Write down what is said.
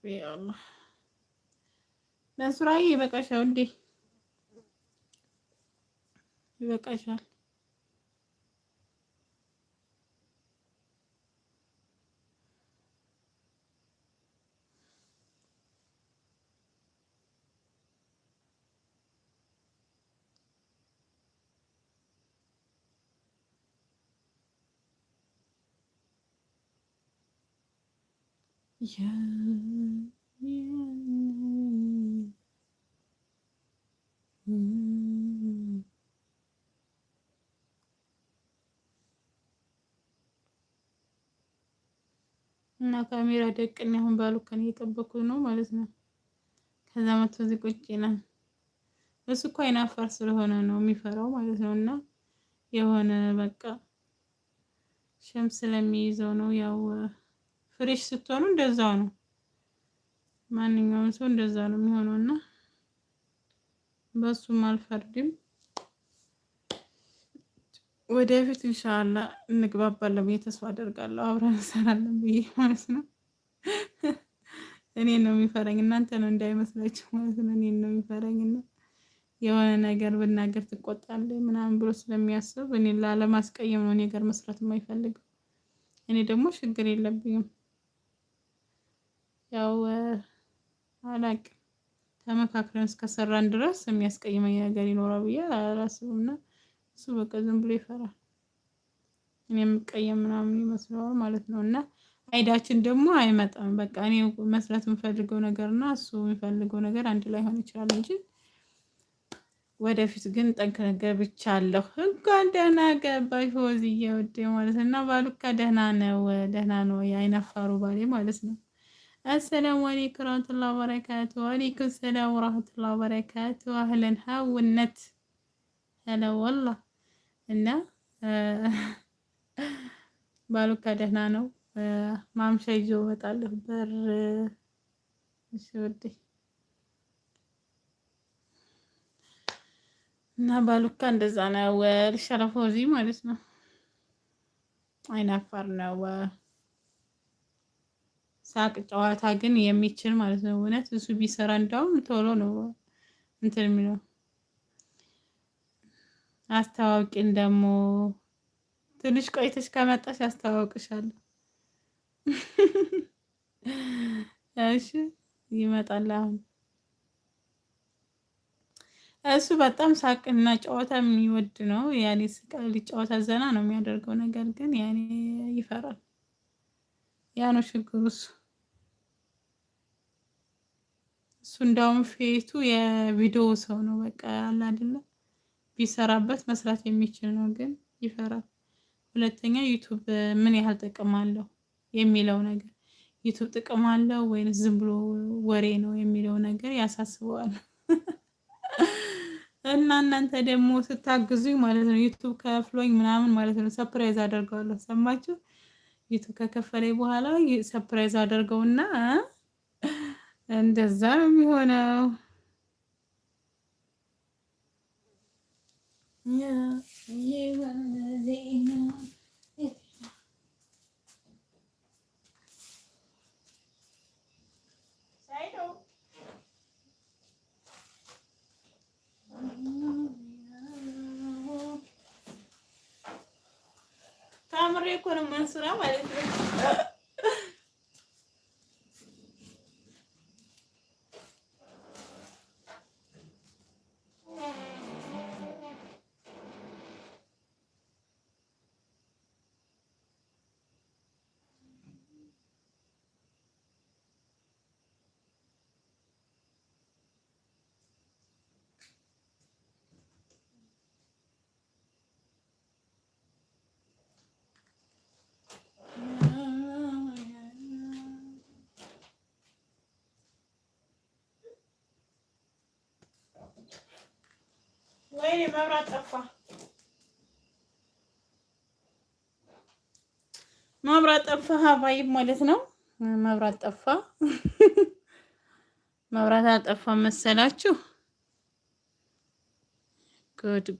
ረቢ አላህ ለሱራዬ ይበቃሻል እንዴ? ይበቃሻል። እና ካሜራ ደቅን አሁን ባሉከን እየጠበኩት ነው ማለት ነው። ከዛ መጥቶ እዚህ ቁጭ ይላል። እሱ እኮ አይናፋር ስለሆነ ነው የሚፈራው ማለት ነው። እና የሆነ በቃ ሸም ስለሚይዘው ነው። ያው ፍሬሽ ስትሆኑ እንደዛው ነው። ማንኛውም ሰው እንደዛ ነው የሚሆነው እና በሱም አልፈርድም። ወደፊት ኢንሻአላህ እንግባባለን ብዬ ተስፋ አደርጋለሁ። አብረን እንሰራለን ብዬ ማለት ነው። እኔን ነው የሚፈረኝ እናንተ ነው እንዳይመስላችሁ ማለት ነው። እኔን ነው የሚፈረኝና የሆነ ነገር ብናገር ትቆጣለህ ምናምን ብሎ ስለሚያስብ እኔን ላለማስቀየም ነው እኔ ጋር መስራት የማይፈልገው። እኔ ደግሞ ችግር የለብኝም። ያው አላቅም ተመካክረን እስከሰራን ድረስ የሚያስቀይመኝ ነገር ይኖራል ብዬ አላስብምና እሱ በቃ ዝም ብሎ ይፈራል። እኔ የምቀየም ምናምን ይመስለዋል ማለት ነው። እና አይዳችን ደግሞ አይመጣም። በቃ እኔ መስራት የምፈልገው ነገር እና እሱ የሚፈልገው ነገር አንድ ላይ ሆን ይችላል እንጂ ወደፊት ግን ጠንክረን ገብቻለሁ። እንኳን ደህና ገባሽ ሆዝዬ ወዴ ማለት እና ባሉካ ደህና ነው የአይናፋሩ ባሌ ማለት ነው። አሰላሙ አለይኩም ወራህመቱላሂ ወበረካቱ። ወአለይኩም ሰላም ወራህመቱላሂ ወበረካቱ። አህለን ሀውነት ሄሎ ወላሂ እና ባሉካ ደህና ነው። ማምሻ ይዞ እወጣለሁ በር እሺ ወዴ እና ባሉካ እንደዛ ነው ልሸረፈው እዚህ ማለት ነው። አይናፋር ነው። ሳቅ ጨዋታ ግን የሚችል ማለት ነው። እውነት እሱ ቢሰራ እንዳውም ቶሎ ነው እንትን የሚለው። አስተዋውቂን ደግሞ ትንሽ ቆይተሽ ከመጣሽ አስተዋውቅሻለሁ። እሺ ይመጣል አሁን። እሱ በጣም ሳቅና ጨዋታ የሚወድ ነው። ያኔ ስቃል ጨዋታ ዘና ነው የሚያደርገው ነገር ግን ያኔ ይፈራል። ያ ነው ችግሩ እሱ እንዳውም ፌቱ የቪዲዮ ሰው ነው። በቃ አለ አይደለ ቢሰራበት መስራት የሚችል ነው ግን ይፈራል። ሁለተኛ ዩቲዩብ ምን ያህል ጥቅም አለው የሚለው ነገር ዩቲዩብ ጥቅም አለው ወይንስ ዝም ብሎ ወሬ ነው የሚለው ነገር ያሳስበዋል። እና እናንተ ደግሞ ስታግዙኝ ማለት ነው ዩቲዩብ ከፍሎኝ ምናምን ማለት ነው ሰርፕራይዝ አደርገዋለሁ። ሰማችሁ? ዩቲዩብ ከከፈለኝ በኋላ ሰርፕራይዝ አደርገውና እንደዛ ነው የሚሆነው። ታምሬ እኮ ነው መንሱራ ማለት ነው። ወይኔ መብራት ጠፋ። መብራት ጠፋ ሀባይብ ማለት ነው። መብራት ጠፋ። መብራት አልጠፋም መሰላችሁ? ጉድ